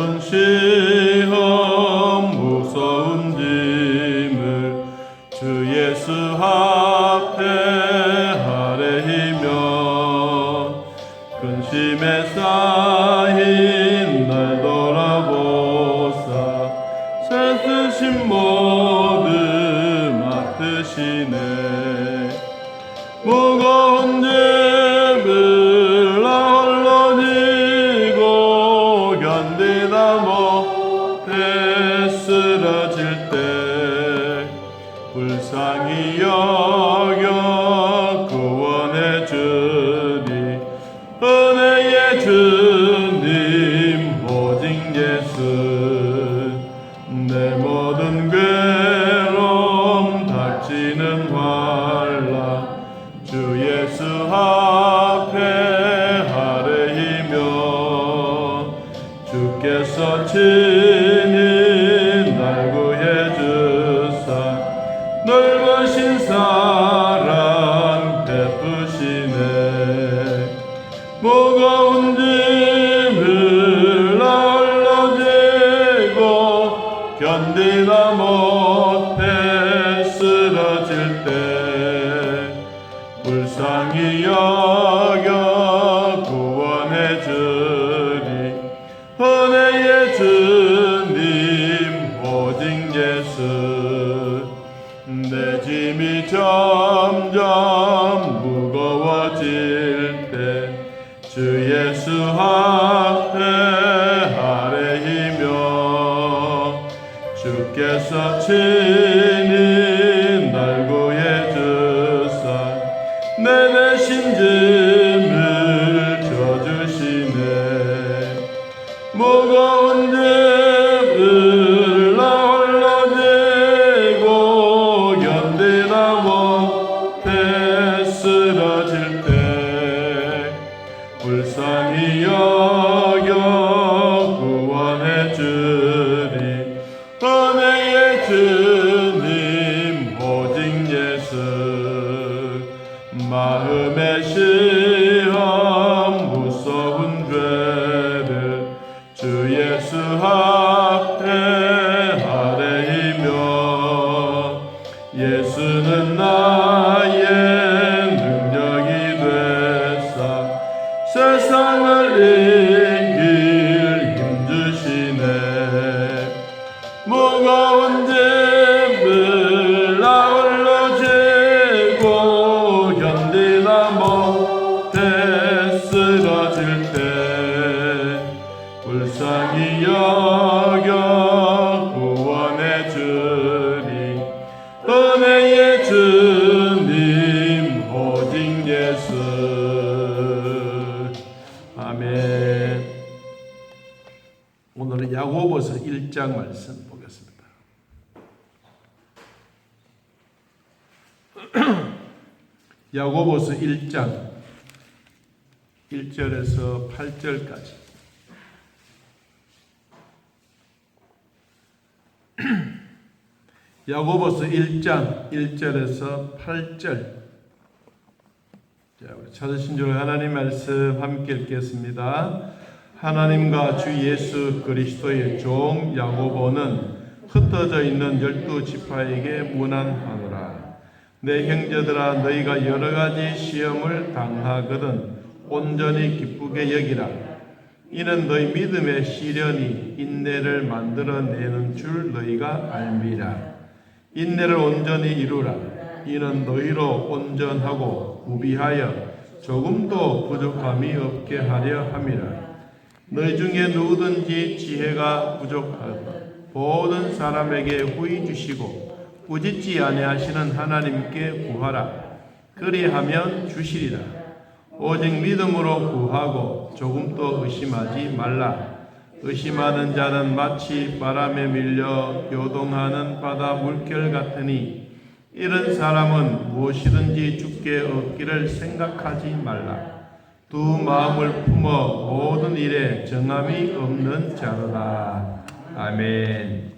모든 시험 무서운 짐을 주 예수 앞에 아뢰이며 근심에 쌓인 날 돌아보사 세쓰신 모든 맡으시네. 무거운 짐을 나 홀로 지고 견디다 못해 쓰러질 때 불쌍히 여겨 구원해 주니 은혜의 주님 오직 예수. 내 모든 괴로움 닥치는 환난 주 예수 앞에 아뢰이며 주께서 친히 날 구해 주사 넓으신 사랑 베푸시네. 무거운 짐을 나 홀로 지고 견디다 못해 쓰러질 때 불쌍히 여겨 구원해 주리 은혜의 주님 오직 예수. 내 짐이 점점 무거워질 때 주 예수 앞에 아뢰이며 주께서 친히 날 구해 주사 내 대신 짐을 져주시네. 무거운 짐을 나 홀로 지고 견디다 못해 쓰러질 때 불쌍히 여겨 구원해 주리 은혜의 주님 오직 예수. 마음의 시험 무서운 죄를 주 예수 앞에 아뢰이며 예수는 나의 능력이 되사 세상을 이길 힘주시네. 무거운 짐을 나 홀로 지고 견디다 못해 쓰러질 때 불쌍히 여겨 구원해 주리 은혜의 주님 오직 예수. 아멘. 오늘은 야고보서 1장 말씀 보겠습니다. 야고보서 1장 1절에서 8절까지. 야고보서 1장 1절에서 8절. 자, 우리 찾으신 줄 하나님 말씀 함께 읽겠습니다. 하나님과 주 예수 그리스도의 종 야고보는 흩어져 있는 12지파에게 문안하노라. 내 형제들아, 너희가 여러 가지 시험을 당하거든 온전히 기쁘게 여기라. 이는 너희 믿음의 시련이 인내를 만들어내는 줄 너희가 알미라. 인내를 온전히 이루라. 이는 너희로 온전하고 구비하여 조금도 부족함이 없게 하려 함이라. 너희 중에 누구든지 지혜가 부족하고 모든 사람에게 후히 주시고 꾸짖지 아니하시는 하나님께 구하라. 그리하면 주시리라. 오직 믿음으로 구하고 조금도 의심하지 말라. 의심하는 자는 마치 바람에 밀려 요동하는 바다 물결 같으니 이런 사람은 무엇이든지 주께 얻기를 생각하지 말라. 두 마음을 품어 모든 일에 정함이 없는 자로다. 아멘.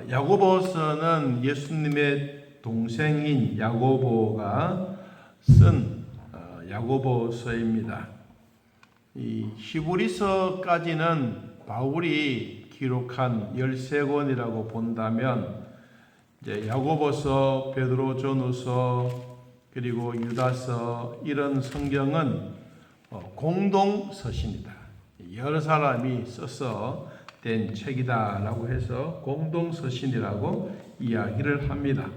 야고보서는 예수님의 동생인 야고보가 쓴 야고보서입니다. 이 히브리서까지는 바울이 기록한 13권이라고 본다면 이제 야고보서, 베드로전후서, 그리고 유다서 이런 성경은 공동 서신이다. 여러 사람이 써서 된 책이다라고 해서 공동 서신이라고 이야기를 합니다.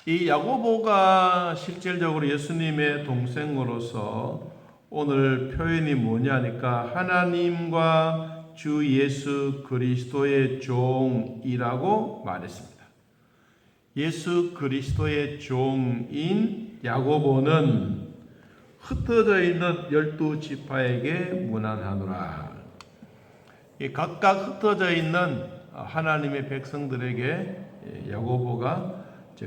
이 야고보가 실질적으로 예수님의 동생으로서 오늘 표현이 뭐냐니까 하나님과 주 예수 그리스도의 종이라고 말했습니다. 예수 그리스도의 종인 야고보는 흩어져 있는 12지파에게 문안하노라. 각각 흩어져 있는 하나님의 백성들에게 야고보가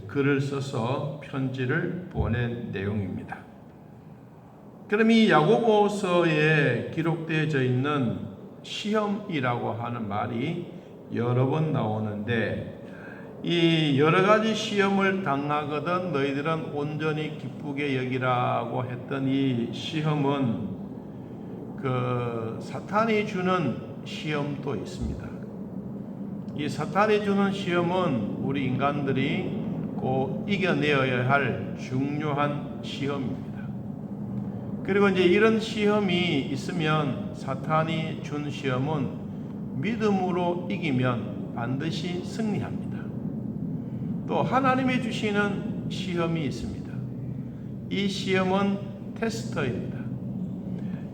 글을 써서 편지를 보낸 내용입니다. 그럼 이 야고보서에 기록되어져 있는 시험이라고 하는 말이 여러 번 나오는데 이 여러 가지 시험을 당하거든 너희들은 온전히 기쁘게 여기라고 했던 이 시험은 사탄이 주는 시험도 있습니다. 이 사탄이 주는 시험은 우리 인간들이 꼭 이겨내어야 할 중요한 시험입니다. 그리고 이제 이런 시험이 있으면 사탄이 준 시험은 믿음으로 이기면 반드시 승리합니다. 또 하나님이 주시는 시험이 있습니다. 이 시험은 테스터입니다.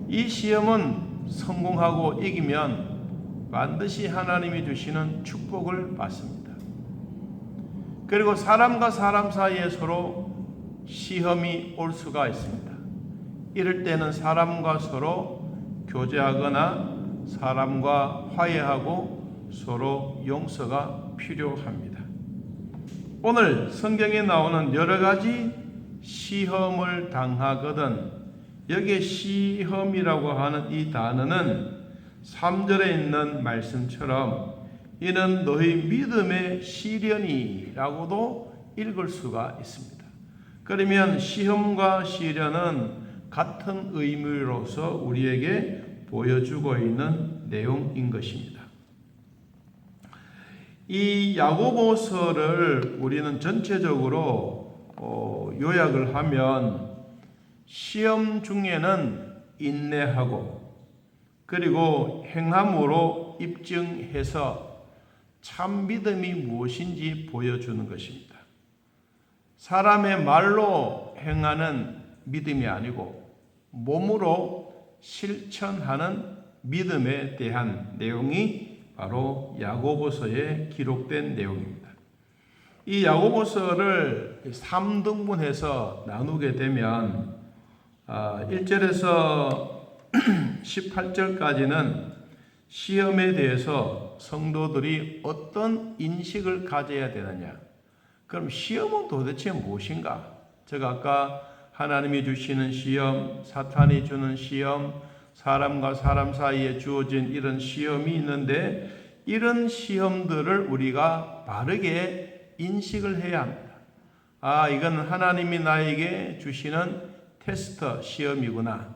이 시험은 성공하고 이기면 반드시 하나님이 주시는 축복을 받습니다. 그리고 사람과 사람 사이에 서로 시험이 올 수가 있습니다. 이럴 때는 사람과 서로 교제하거나 사람과 화해하고 서로 용서가 필요합니다. 오늘 성경에 나오는 여러 가지 시험을 당하거든 여기에 시험이라고 하는 이 단어는 3절에 있는 말씀처럼 이는 너희 믿음의 시련이라고도 읽을 수가 있습니다. 그러면 시험과 시련은 같은 의미로서 우리에게 보여주고 있는 내용인 것입니다. 이 야고보서를 우리는 전체적으로 요약을 하면 시험 중에는 인내하고 그리고 행함으로 입증해서 참 믿음이 무엇인지 보여주는 것입니다. 사람의 말로 행하는 믿음이 아니고 몸으로 실천하는 믿음에 대한 내용이 바로 야고보서에 기록된 내용입니다. 이 야고보서를 3등분해서 나누게 되면 1절에서 18절까지는 시험에 대해서 성도들이 어떤 인식을 가져야 되느냐. 그럼 시험은 도대체 무엇인가? 제가 아까 하나님이 주시는 시험, 사탄이 주는 시험, 사람과 사람 사이에 주어진 이런 시험이 있는데 이런 시험들을 우리가 바르게 인식을 해야 합니다. 이건 하나님이 나에게 주시는 테스트 시험이구나.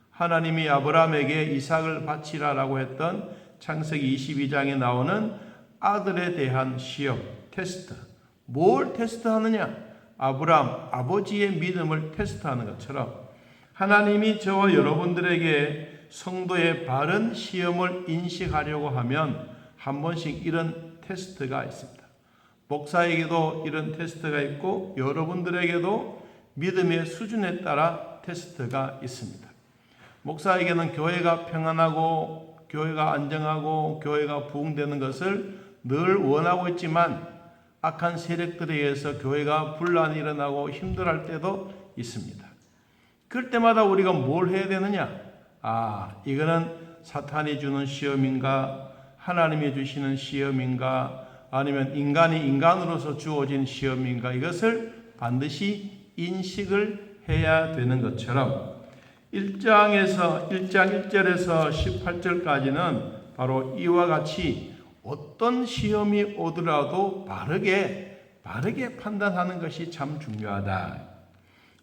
하나님이 아브라함에게 이삭을 바치라라고 했던 창세기 22장에 나오는 아들에 대한 시험, 테스트. 뭘 테스트하느냐? 아브라함, 아버지의 믿음을 테스트하는 것처럼 하나님이 저와 여러분들에게 성도의 바른 시험을 인식하려고 하면 한 번씩 이런 테스트가 있습니다. 목사에게도 이런 테스트가 있고 여러분들에게도 믿음의 수준에 따라 테스트가 있습니다. 목사에게는 교회가 평안하고 교회가 안정하고 교회가 부흥되는 것을 늘 원하고 있지만 악한 세력들에 의해서 교회가 분란이 일어나고 힘들어할 때도 있습니다. 그럴 때마다 우리가 뭘 해야 되느냐? 이거는 사탄이 주는 시험인가? 하나님이 주시는 시험인가? 아니면 인간이 인간으로서 주어진 시험인가? 이것을 반드시 인식을 해야 되는 것처럼 1장 1절에서 18절까지는 바로 이와 같이 어떤 시험이 오더라도 바르게 판단하는 것이 참 중요하다.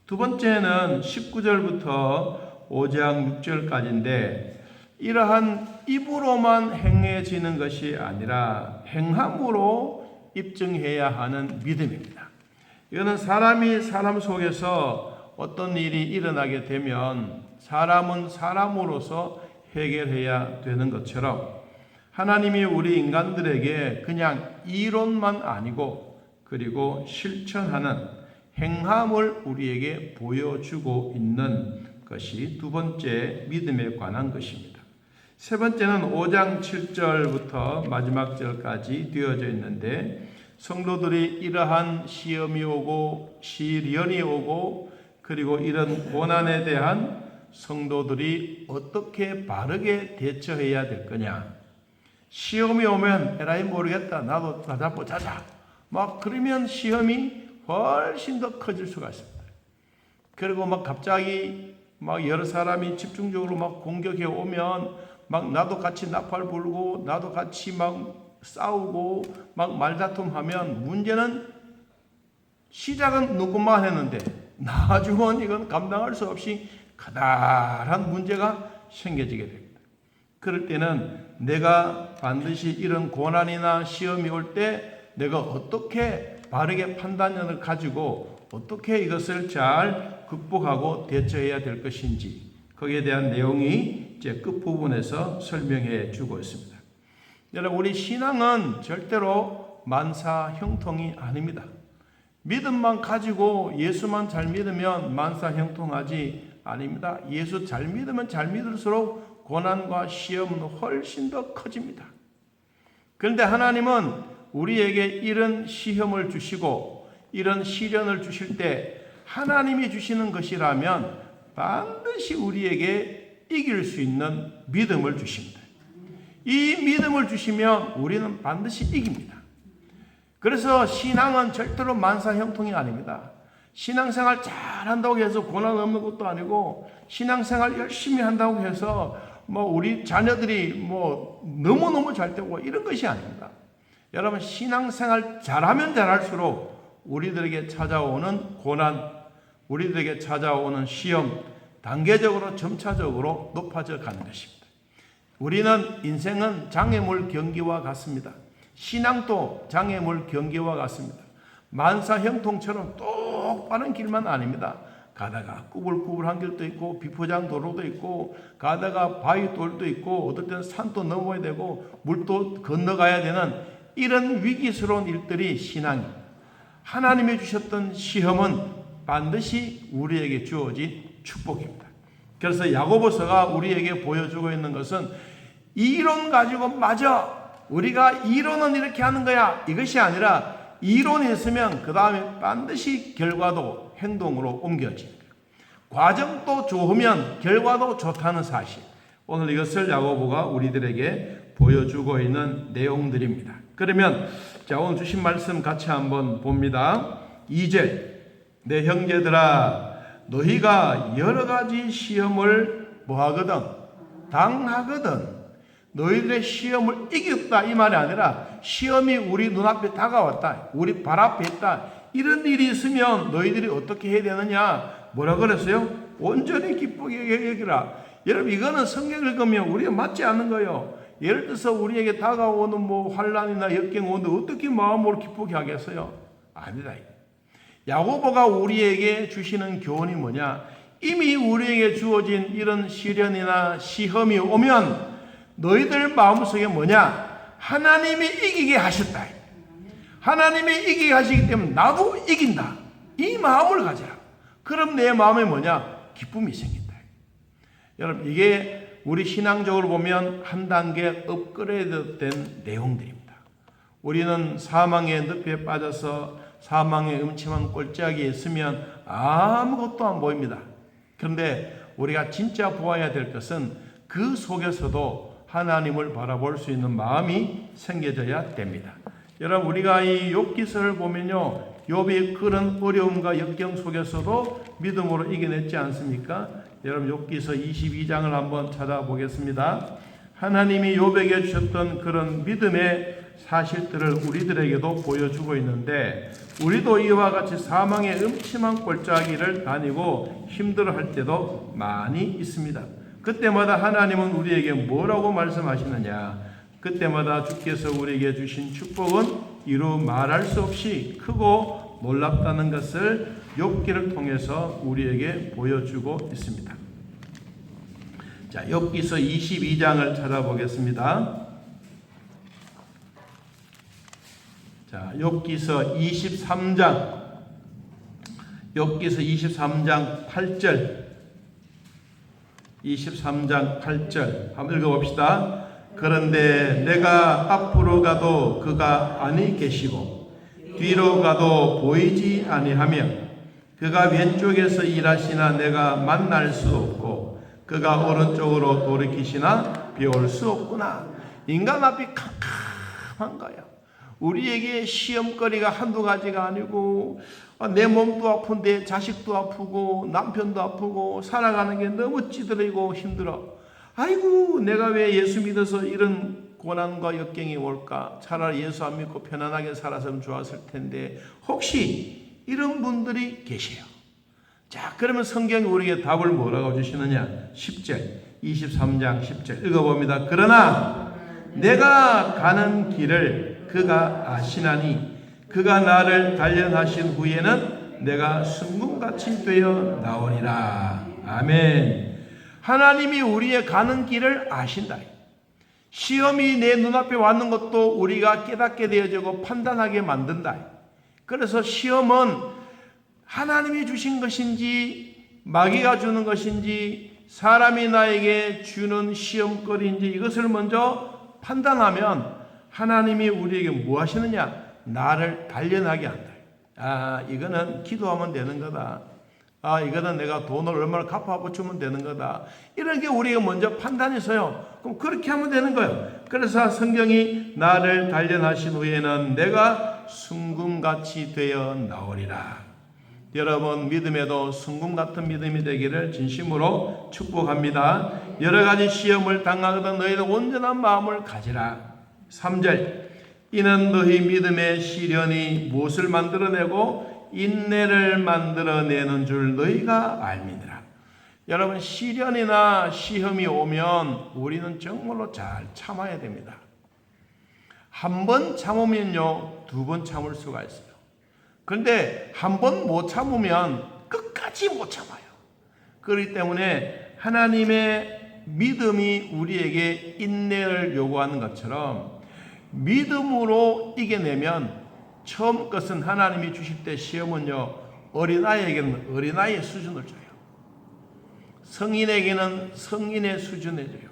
두 번째는 19절부터 5장 6절까지인데 이러한 입으로만 행해지는 것이 아니라 행함으로 입증해야 하는 믿음입니다. 이거는 사람이 사람 속에서 어떤 일이 일어나게 되면 사람은 사람으로서 해결해야 되는 것처럼 하나님이 우리 인간들에게 그냥 이론만 아니고 그리고 실천하는 행함을 우리에게 보여주고 있는 것이 두 번째 믿음에 관한 것입니다. 세 번째는 5장 7절부터 마지막 절까지 되어져 있는데 성도들이 이러한 시험이 오고 시련이 오고 그리고 이런 고난에 대한 성도들이 어떻게 바르게 대처해야 될 거냐. 시험이 오면 에라이 모르겠다. 나도 나 잡고 자자. 막 그러면 시험이 훨씬 더 커질 수가 있습니다. 그리고 막 갑자기 막 여러 사람이 집중적으로 막 공격해 오면 막 나도 같이 나팔 불고 나도 같이 막 싸우고 막 말다툼하면 문제는 시작은 누구만 했는데 나중은 이건 감당할 수 없이 커다란 문제가 생겨지게 됩니다. 그럴 때는 내가 반드시 이런 고난이나 시험이 올 때 내가 어떻게 바르게 판단력을 가지고 어떻게 이것을 잘 극복하고 대처해야 될 것인지 거기에 대한 내용이 이제 끝부분에서 설명해 주고 있습니다. 여러분, 우리 신앙은 절대로 만사형통이 아닙니다. 믿음만 가지고 예수만 잘 믿으면 만사형통하지 아닙니다. 예수 잘 믿으면 잘 믿을수록 고난과 시험은 훨씬 더 커집니다. 그런데 하나님은 우리에게 이런 시험을 주시고 이런 시련을 주실 때 하나님이 주시는 것이라면 반드시 우리에게 이길 수 있는 믿음을 주십니다. 이 믿음을 주시면 우리는 반드시 이깁니다. 그래서 신앙은 절대로 만사형통이 아닙니다. 신앙생활 잘한다고 해서 고난 없는 것도 아니고 신앙생활 열심히 한다고 해서 뭐 우리 자녀들이 뭐 너무너무 잘 되고 이런 것이 아닙니다. 여러분, 신앙생활 잘하면 잘할수록 우리들에게 찾아오는 고난, 우리들에게 찾아오는 시험 단계적으로 점차적으로 높아져 가는 것입니다. 우리는 인생은 장애물 경기와 같습니다. 신앙도 장애물 경기와 같습니다. 만사형통처럼 똑바른 길만 아닙니다. 가다가 꾸불꾸불한 길도 있고 비포장 도로도 있고 가다가 바위 돌도 있고 어떨 때는 산도 넘어야 되고 물도 건너가야 되는 이런 위기스러운 일들이 신앙입니다. 하나님이 주셨던 시험은 반드시 우리에게 주어진 축복입니다. 그래서 야고보서가 우리에게 보여주고 있는 것은 이론 가지고 맞아 우리가 이론은 이렇게 하는 거야 이것이 아니라 이론이 있으면 그 다음에 반드시 결과도 행동으로 옮겨집니다. 과정도 좋으면 결과도 좋다는 사실, 오늘 이것을 야고보가 우리들에게 보여주고 있는 내용들입니다. 그러면 자, 오늘 주신 말씀 같이 한번 봅니다. 2절, 내 형제들아 너희가 여러 가지 시험을 뭐하거든? 당하거든. 너희들의 시험을 이겼다 이 말이 아니라 시험이 우리 눈앞에 다가왔다, 우리 발 앞에 있다, 이런 일이 있으면 너희들이 어떻게 해야 되느냐? 뭐라 그랬어요? 온전히 기쁘게 여기라. 여러분, 이거는 성경 읽으면 우리가 맞지 않는 거예요. 예를 들어서 우리에게 다가오는 뭐 환난이나 역경 오는데 어떻게 마음으로 기쁘게 하겠어요? 아니다. 야고보가 우리에게 주시는 교훈이 뭐냐? 이미 우리에게 주어진 이런 시련이나 시험이 오면 너희들 마음속에 뭐냐? 하나님이 이기게 하셨다. 하나님이 이기게 하시기 때문에 나도 이긴다. 이 마음을 가져라. 그럼 내 마음에 뭐냐? 기쁨이 생긴다. 여러분, 이게 우리 신앙적으로 보면 한 단계 업그레이드 된 내용들입니다. 우리는 사망의 늪에 빠져서 사망의 음침한 꼴짝이에 있으면 아무것도 안 보입니다. 그런데 우리가 진짜 보아야 될 것은 그 속에서도 하나님을 바라볼 수 있는 마음이 생겨져야 됩니다. 여러분, 우리가 이 욥기서를 보면요, 욥이 그런 어려움과 역경 속에서도 믿음으로 이겨냈지 않습니까? 여러분, 욥기서 22장을 한번 찾아보겠습니다. 하나님이 욥에게 주셨던 그런 믿음의 사실들을 우리들에게도 보여주고 있는데, 우리도 이와 같이 사망의 음침한 골짜기를 다니고 힘들어할 때도 많이 있습니다. 그때마다 하나님은 우리에게 뭐라고 말씀하시느냐? 그때마다 주께서 우리에게 주신 축복은 이루 말할 수 없이 크고 놀랍다는 것을 욥기를 통해서 우리에게 보여주고 있습니다. 자, 욥기서 22장을 찾아보겠습니다. 자, 욥기서 23장 8절 23장 8절 한번 읽어봅시다. 그런데 내가 앞으로 가도 그가 아니 계시고 뒤로 가도 보이지 아니하며 그가 왼쪽에서 일하시나 내가 만날 수 없고 그가 오른쪽으로 돌이키시나 비올 수 없구나. 인간 앞이 캄캄한 거야. 우리에게 시험거리가 한두 가지가 아니고 내 몸도 아픈데 자식도 아프고 남편도 아프고 살아가는 게 너무 찌들이고 힘들어. 아이고 내가 왜 예수 믿어서 이런 고난과 역경이 올까? 차라리 예수 안 믿고 편안하게 살았으면 좋았을 텐데. 혹시 이런 분들이 계세요. 자, 그러면 성경이 우리에게 답을 뭐라고 주시느냐? 10절 23장 10절 읽어봅니다. 그러나 내가 가는 길을 그가 아시나니 그가 나를 단련하신 후에는 내가 순금같이 되어 나오리라. 아멘. 하나님이 우리의 가는 길을 아신다. 시험이 내 눈앞에 왔는 것도 우리가 깨닫게 되어지고 판단하게 만든다. 그래서 시험은 하나님이 주신 것인지 마귀가 주는 것인지 사람이 나에게 주는 시험거리인지 이것을 먼저 판단하면 하나님이 우리에게 뭐 하시느냐? 나를 단련하게 한다. 이거는 기도하면 되는 거다. 이거는 내가 돈을 얼마나 갚아주면 되는 거다. 이런 게 우리가 먼저 판단해서요. 그럼 그렇게 하면 되는 거예요. 그래서 성경이 나를 단련하신 후에는 내가 순금같이 되어 나오리라. 여러분 믿음에도 순금 같은 믿음이 되기를 진심으로 축복합니다. 여러 가지 시험을 당하거든 너희는 온전한 마음을 가지라. 3절 이는 너희 믿음의 시련이 무엇을 만들어내고 인내를 만들어내는 줄 너희가 알미니라. 여러분 시련이나 시험이 오면 우리는 정말로 잘 참아야 됩니다. 한 번 참으면요 2번 참을 수가 있어요. 그런데 한 번 못 참으면 끝까지 못 참아요. 그렇기 때문에 하나님의 믿음이 우리에게 인내를 요구하는 것처럼 믿음으로 이겨내면 처음 것은 하나님이 주실 때 시험은요 어린아이에게는 어린아이의 수준을 줘요. 성인에게는 성인의 수준을 줘요.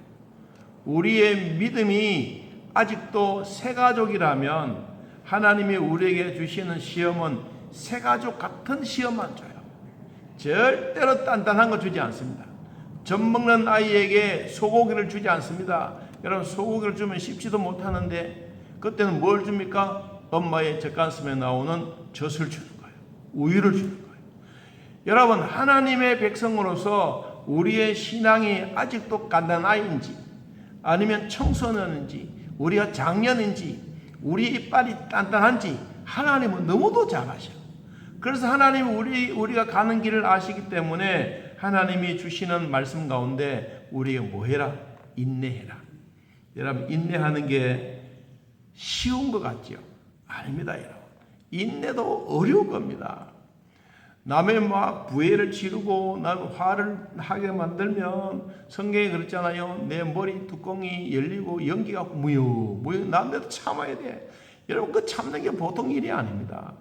우리의 믿음이 아직도 새가족이라면 하나님이 우리에게 주시는 시험은 새가족 같은 시험만 줘요. 절대로 단단한 거 주지 않습니다. 젖 먹는 아이에게 소고기를 주지 않습니다. 여러분 소고기를 주면 씹지도 못하는데 그때는 뭘 줍니까? 엄마의 젖가슴에 나오는 젖을 주는 거예요. 우유를 주는 거예요. 여러분 하나님의 백성으로서 우리의 신앙이 아직도 간단한지 아니면 청소년인지 우리가 장년인지 우리 이빨이 단단한지 하나님은 너무도 잘 아셔요. 그래서 하나님은 우리가 가는 길을 아시기 때문에 하나님이 주시는 말씀 가운데 우리에게 뭐 해라? 인내해라. 여러분 인내하는 게 쉬운 것 같죠? 아닙니다. 여러분 인내도 어려운 겁니다. 남의 막 부해를 지르고 남 화를 하게 만들면 성경에 그랬잖아요. 내 머리 뚜껑이 열리고 연기가 무유 남들도 참아야 돼. 여러분 그 참는 게 보통 일이 아닙니다.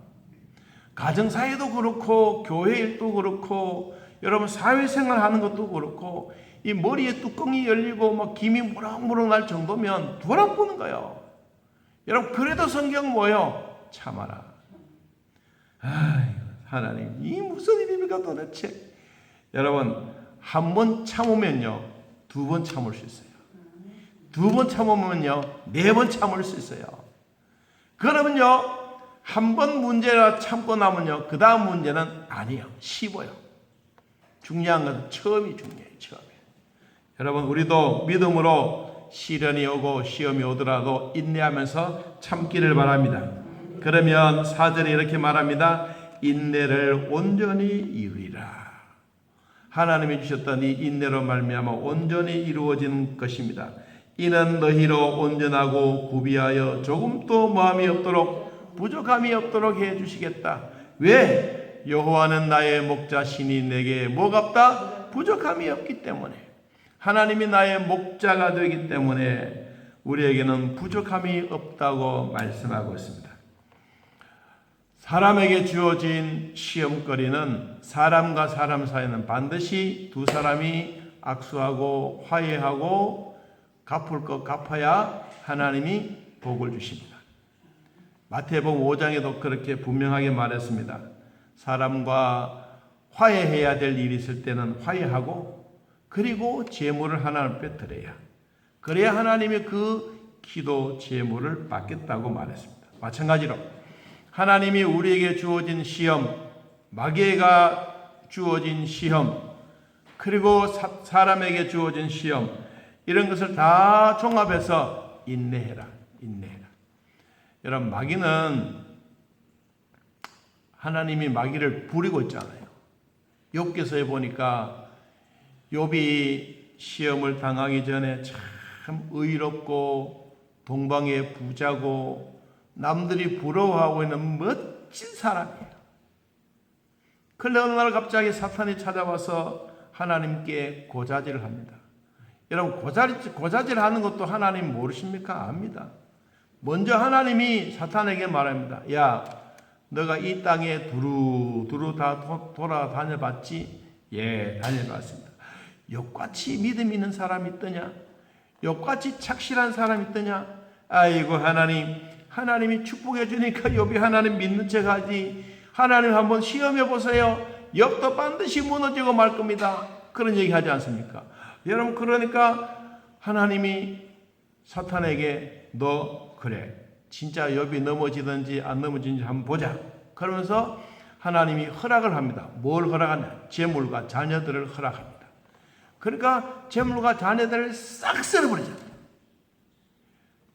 가정사회도 그렇고 교회 일도 그렇고 여러분 사회생활 하는 것도 그렇고 이 머리에 뚜껑이 열리고 막 김이 무럭무럭 날 정도면 돌아보는 거예요. 여러분 그래도 성경 뭐예요? 참아라. 하나님 이 무슨 일입니까 도대체. 여러분 한 번 참으면요 2번 참을 수 있어요. 2번 참으면요 4번 참을 수 있어요. 그러면요 한 번 문제라 참고 나면요 그 다음 문제는 아니에요. 쉬워요. 중요한 것은 처음이 중요해요. 처음에. 여러분 우리도 믿음으로 시련이 오고 시험이 오더라도 인내하면서 참기를 바랍니다. 그러면 4절에 이렇게 말합니다. 인내를 온전히 이루리라. 하나님이 주셨던 이 인내로 말미암아 온전히 이루어진 것입니다. 이는 너희로 온전하고 구비하여 조금도 마음이 없도록 부족함이 없도록 해 주시겠다. 왜? 여호와는 나의 목자시니 내게 뭐가 없다? 부족함이 없기 때문에. 하나님이 나의 목자가 되기 때문에 우리에게는 부족함이 없다고 말씀하고 있습니다. 사람에게 주어진 시험거리는 사람과 사람 사이에는 반드시 두 사람이 악수하고 화해하고 갚을 것 갚아야 하나님이 복을 주십니다. 마태복음 5장에도 그렇게 분명하게 말했습니다. 사람과 화해해야 될 일이 있을 때는 화해하고 그리고 재물을 하나님 앞에 드려야, 그래야 하나님이 그 기도 재물을 받겠다고 말했습니다. 마찬가지로 하나님이 우리에게 주어진 시험, 마귀가 주어진 시험, 그리고 사람에게 주어진 시험, 이런 것을 다 종합해서 인내해라. 여러분, 마귀는 하나님이 마귀를 부리고 있잖아요. 욥기서에 보니까 욥이 시험을 당하기 전에 참 의롭고 동방의 부자고 남들이 부러워하고 있는 멋진 사람이에요. 그런데 어느 날 갑자기 사탄이 찾아와서 하나님께 고자질을 합니다. 여러분, 고자질 하는 것도 하나님 모르십니까? 압니다. 먼저 하나님이 사탄에게 말합니다. 야, 너가 이 땅에 두루두루 다 돌아다녀봤지? 예, 다녀봤습니다. 욥같이 믿음 있는 사람이 있더냐? 욥같이 착실한 사람이 있더냐? 아이고, 하나님이 축복해 주니까 욥이 하나님 믿는 척 하지. 하나님 한번 시험해 보세요. 욥도 반드시 무너지고 말 겁니다. 그런 얘기 하지 않습니까? 여러분, 그러니까 하나님이 사탄에게 너 그래, 진짜 욥이 넘어지든지 안 넘어지든지 한번 보자. 그러면서 하나님이 허락을 합니다. 뭘 허락하냐? 재물과 자녀들을 허락합니다. 그러니까 재물과 자녀들을 싹 쓸어버리잖아요.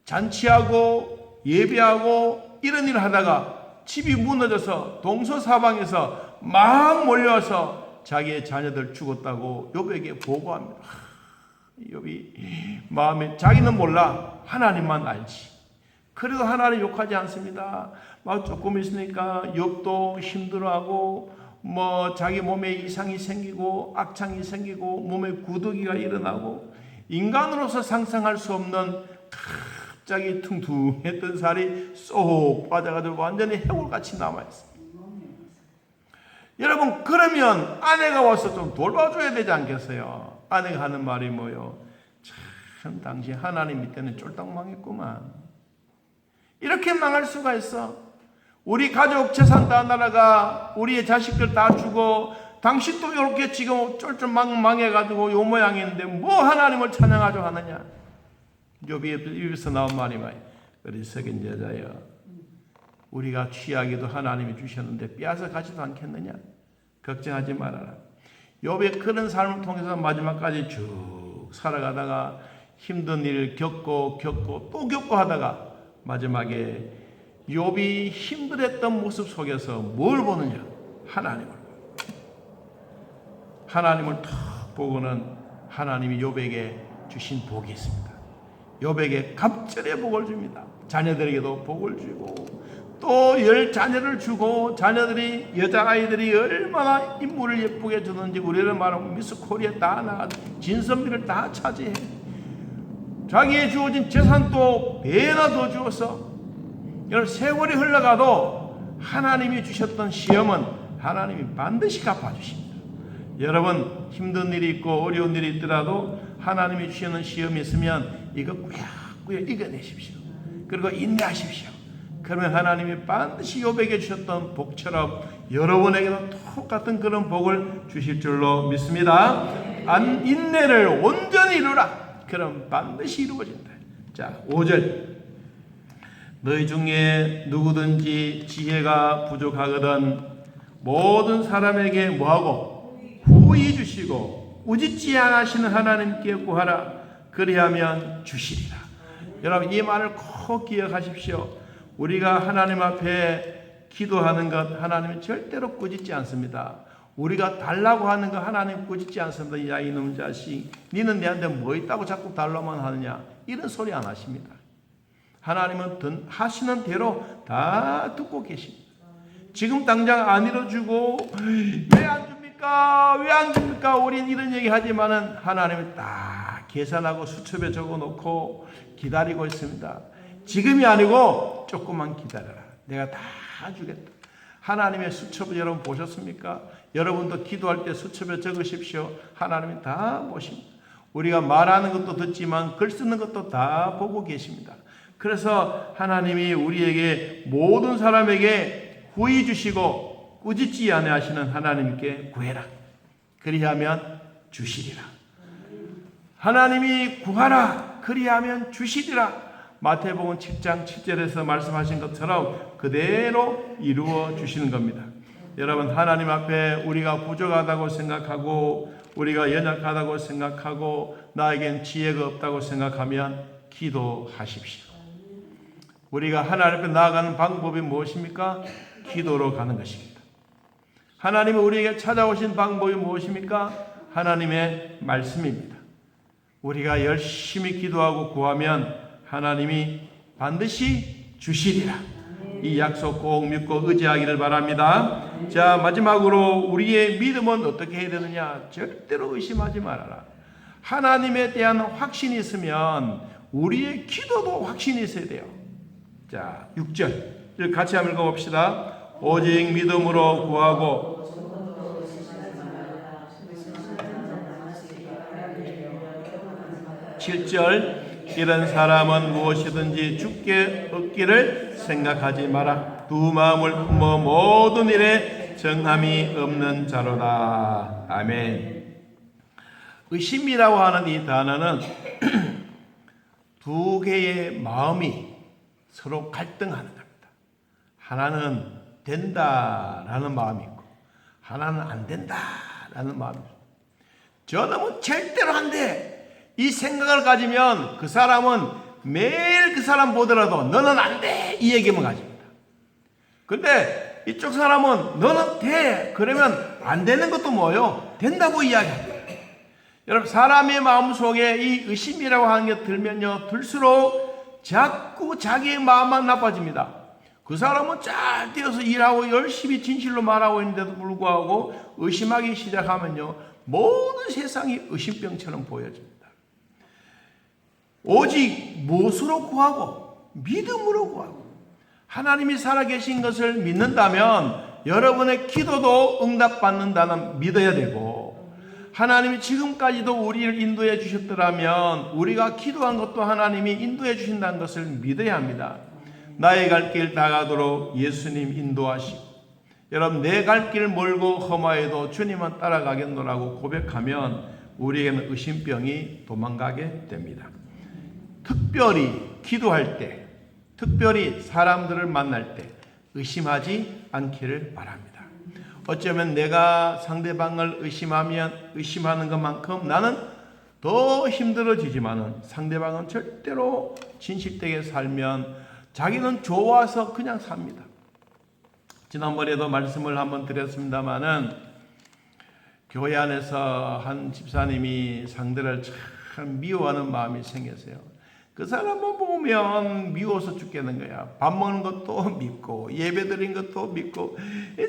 잔치하고 예배하고 이런 일을 하다가 집이 무너져서 동서사방에서 막 몰려와서 자기의 자녀들 죽었다고 욥에게 보고합니다. 욥이 마음에, 자기는 몰라, 하나님만 알지. 그래도 하나님 욕하지 않습니다. 막 조금 있으니까 욥도 힘들어하고 자기 몸에 이상이 생기고 악창이 생기고 몸에 구더기가 일어나고 인간으로서 상상할 수 없는 갑자기 퉁퉁했던 살이 쏙 빠져가지고 완전히 해골같이 남아있어요. 여러분, 그러면 아내가 와서 좀 돌봐줘야 되지 않겠어요? 아내가 하는 말이 뭐요? 참 당신 하나님 밑에는 쫄딱 망했구만. 이렇게 망할 수가 있어? 우리 가족 재산 다 날아가, 우리의 자식들 다 죽어, 당신도 이렇게 지금 쫄쫄 망해가지고 요 모양인데 뭐 하나님을 찬양하죠 하느냐? 욥이 입에서 나온 말이 뭐예요? 어리석은 여자여, 우리가 취하기도 하나님이 주셨는데 빼앗아 가지도 않겠느냐? 걱정하지 말아라. 욥의 그런 삶을 통해서 마지막까지 쭉 살아가다가 힘든 일을 겪고 또 겪고 하다가 마지막에 욥이 힘들었던 모습 속에서 뭘 보느냐? 하나님을 탁 보고는 하나님이 욥에게 주신 복이 있습니다. 욥에게 갑절의 복을 줍니다. 자녀들에게도 복을 주고 또 10자녀를 주고, 자녀들이, 여자아이들이 얼마나 인물을 예쁘게 주는지 우리를 말하면 미스 코리아 다 나가서 진선미를 다 차지해. 자기의 주어진 재산도 배나 더 주어서, 여러분, 세월이 흘러가도 하나님이 주셨던 시험은 하나님이 반드시 갚아주십니다. 여러분, 힘든 일이 있고 어려운 일이 있더라도 하나님이 주시는 시험이 있으면 이거 꾸역꾸역 이겨내십시오. 그리고 인내하십시오. 그러면 하나님이 반드시 욥에게 주셨던 복처럼 여러분에게도 똑같은 그런 복을 주실 줄로 믿습니다. 인내를 온전히 이루라. 그럼 반드시 이루어진다. 자, 5절. 너희 중에 누구든지 지혜가 부족하거든 모든 사람에게 뭐하고? 후히 주시고 우짓지 않으시는 하나님께 구하라. 그리하면 주시리라. 여러분 이 말을 꼭 기억하십시오. 우리가 하나님 앞에 기도하는 것 하나님은 절대로 꾸짖지 않습니다. 우리가 달라고 하는 거 하나님 꾸짖지 않습니다. 야 이놈 자식 니는 내한테 뭐 있다고 자꾸 달라만 하느냐 이런 소리 안 하십니다. 하나님은 하시는 대로 다 듣고 계십니다. 지금 당장 안 이뤄주고 왜 안 줍니까? 왜 안 줍니까? 우린 이런 얘기 하지만은 하나님은 딱 계산하고 수첩에 적어놓고 기다리고 있습니다. 지금이 아니고 조금만 기다려라. 내가 다 주겠다. 하나님의 수첩을 여러분 보셨습니까? 여러분도 기도할 때 수첩에 적으십시오. 하나님이 다 보십니다. 우리가 말하는 것도 듣지만 글 쓰는 것도 다 보고 계십니다. 그래서 하나님이 우리에게 모든 사람에게 구해 주시고 꾸짖지 아니하시는 하나님께 구해라. 그리하면 주시리라. 하나님이 구하라. 그리하면 주시리라. 마태복음 7장 7절에서 말씀하신 것처럼 그대로 이루어 주시는 겁니다. 여러분 하나님 앞에 우리가 부족하다고 생각하고 우리가 연약하다고 생각하고 나에겐 지혜가 없다고 생각하면 기도하십시오. 우리가 하나님 앞에 나아가는 방법이 무엇입니까? 기도로 가는 것입니다. 하나님이 우리에게 찾아오신 방법이 무엇입니까? 하나님의 말씀입니다. 우리가 열심히 기도하고 구하면 하나님이 반드시 주시리라. 이 약속 꼭 믿고 의지하기를 바랍니다. 자, 마지막으로 우리의 믿음은 어떻게 해야 되느냐? 절대로 의심하지 말아라. 하나님에 대한 확신이 있으면 우리의 기도도 확신이 있어야 돼요. 자, 6절 같이 한번 읽어봅시다. 오직 믿음으로 구하고 7절 이런 사람은 무엇이든지 주께 얻기를 생각하지 마라. 두 마음을 품어 모든 일에 정함이 없는 자로다. 아멘. 의심이라고 하는 이 단어는 두 개의 마음이 서로 갈등하는 겁니다. 하나는 된다라는 마음이 있고 하나는 안 된다라는 마음이 있고 저놈은 절대로 안 돼. 이 생각을 가지면 그 사람은 매일 그 사람 보더라도 너는 안 돼. 이 얘기만 가집니다. 근데 이쪽 사람은 너는 돼. 그러면 안 되는 것도 뭐예요? 된다고 이야기합니다. 여러분 사람의 마음속에 이 의심이라고 하는 게 들면요. 들수록 자꾸 자기의 마음만 나빠집니다. 그 사람은 잘 뛰어서 일하고 열심히 진실로 말하고 있는데도 불구하고 의심하기 시작하면요. 모든 세상이 의심병처럼 보여집니다. 오직 무엇으로 구하고 믿음으로 구하고 하나님이 살아계신 것을 믿는다면 여러분의 기도도 응답받는다는 믿어야 되고 하나님이 지금까지도 우리를 인도해 주셨더라면 우리가 기도한 것도 하나님이 인도해 주신다는 것을 믿어야 합니다. 나의 갈 길 다가도록 예수님 인도하시고 여러분 내 갈 길 멀고 험하여도 주님은 따라가겠노라고 고백하면 우리에게는 의심병이 도망가게 됩니다. 특별히 기도할 때, 특별히 사람들을 만날 때 의심하지 않기를 바랍니다. 어쩌면 내가 상대방을 의심하는 것만큼 나는 더 힘들어지지만은 상대방은 절대로 진실되게 살면 자기는 좋아서 그냥 삽니다. 지난번에도 말씀을 한번 드렸습니다마는 교회 안에서 한 집사님이 상대를 참 미워하는 마음이 생겼어요. 그 사람만 보면 미워서 죽겠는 거야. 밥 먹는 것도 믿고 예배 드린 것도 믿고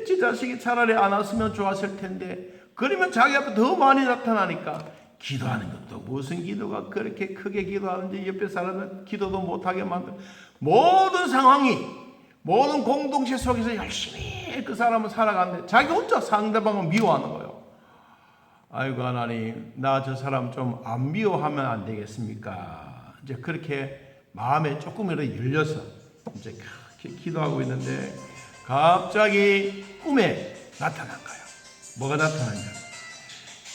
지 자식이 차라리 안 왔으면 좋았을 텐데 그러면 자기 앞에 더 많이 나타나니까 기도하는 것도 무슨 기도가 그렇게 크게 기도하는지 옆에 사람은 기도도 못하게 만들고 모든 상황이 모든 공동체 속에서 열심히 그 사람은 살아가는데 자기 혼자 상대방을 미워하는 거예요. 아이고 하나님 나 저 사람 좀 안 미워하면 안 되겠습니까? 이제 그렇게 마음에 조금이라도 열려서 이제 그렇게 기도하고 있는데 갑자기 꿈에 나타난 거예요. 뭐가 나타났냐?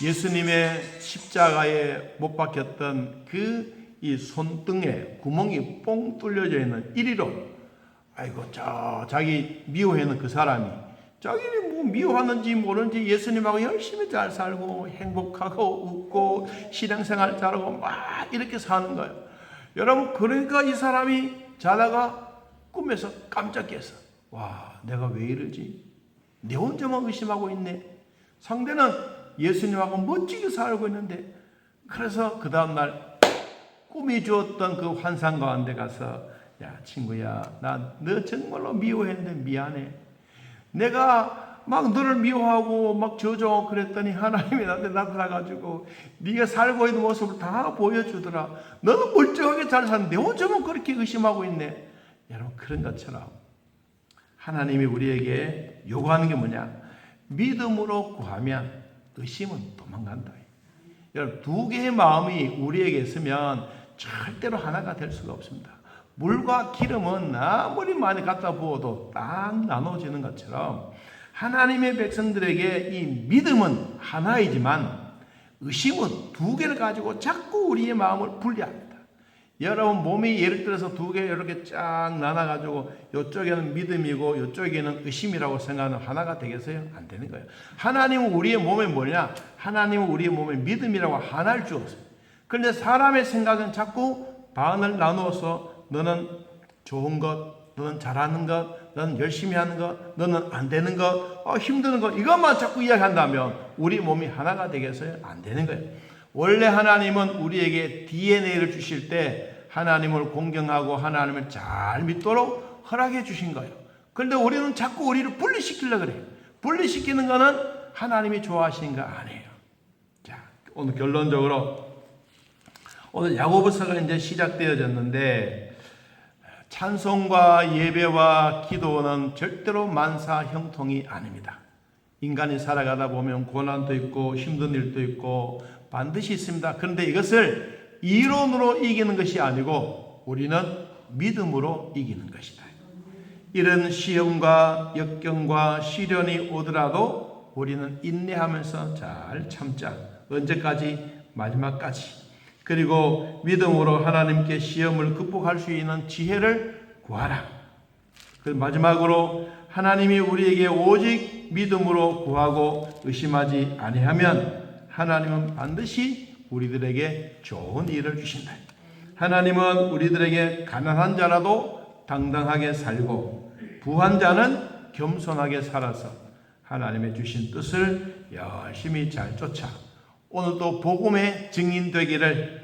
예수님의 십자가에 못 박혔던 그 이 손등에 구멍이 뽕 뚫려져 있는 이리로 아이고 자기 미워하는 그 사람이 자기는 미워하는지 모르는지 예수님하고 열심히 잘 살고 행복하고 웃고 신앙생활 잘하고 막 이렇게 사는 거예요. 여러분, 그러니까 이 사람이 자다가 꿈에서 깜짝 깼어. 와, 내가 왜 이러지? 내 혼자만 의심하고 있네. 상대는 예수님하고 멋지게 살고 있는데. 그래서 그 다음날 꿈이 주었던 그 환상 가운데 가서, 야 친구야, 나 너 정말로 미워했는데 미안해. 내가 막 너를 미워하고 막 저주하고 그랬더니 하나님이 나한테 나타나가지고 네가 살고 있는 모습을 다 보여주더라. 너는 멀쩡하게 잘 사는데 어쩌면 그렇게 의심하고 있네. 여러분, 그런 것처럼 하나님이 우리에게 요구하는 게 뭐냐? 믿음으로 구하면 의심은 도망간다. 여러분, 두 개의 마음이 우리에게 있으면 절대로 하나가 될 수가 없습니다. 물과 기름은 아무리 많이 갖다 부어도 딱 나눠지는 것처럼 하나님의 백성들에게 이 믿음은 하나이지만 의심은 두 개를 가지고 자꾸 우리의 마음을 분리합니다. 여러분, 몸이 예를 들어서 두 개 이렇게 쫙 나눠가지고 이쪽에는 믿음이고 이쪽에는 의심이라고 생각하는 하나가 되겠어요? 안 되는 거예요. 하나님은 우리의 몸에 뭐냐? 하나님은 우리의 몸에 믿음이라고 하나를 주었어요. 그런데 사람의 생각은 자꾸 반을 나누어서 너는 좋은 것, 너는 잘하는 것, 너는 열심히 하는 것, 너는 안 되는 것, 힘드는 것, 이것만 자꾸 이야기한다면 우리 몸이 하나가 되겠어요? 안 되는 거예요. 원래 하나님은 우리에게 DNA를 주실 때 하나님을 공경하고 하나님을 잘 믿도록 허락해 주신 거예요. 그런데 우리는 자꾸 우리를 분리시키려고 그래요. 분리시키는 거는 하나님이 좋아하시는 거 아니에요. 자, 오늘 결론적으로 오늘 야고보서가 이제 시작되어졌는데 찬송과 예배와 기도는 절대로 만사 형통이 아닙니다. 인간이 살아가다 보면 고난도 있고 힘든 일도 있고 반드시 있습니다. 그런데 이것을 이론으로 이기는 것이 아니고 우리는 믿음으로 이기는 것이다. 이런 시험과 역경과 시련이 오더라도 우리는 인내하면서 잘 참자. 언제까지? 마지막까지. 그리고 믿음으로 하나님께 시험을 극복할 수 있는 지혜를 구하라. 그 마지막으로 하나님이 우리에게 오직 믿음으로 구하고 의심하지 아니하면 하나님은 반드시 우리들에게 좋은 일을 주신다. 하나님은 우리들에게 가난한 자라도 당당하게 살고 부한 자는 겸손하게 살아서 하나님의 주신 뜻을 열심히 잘 쫓아 오늘도 복음의 증인 되기를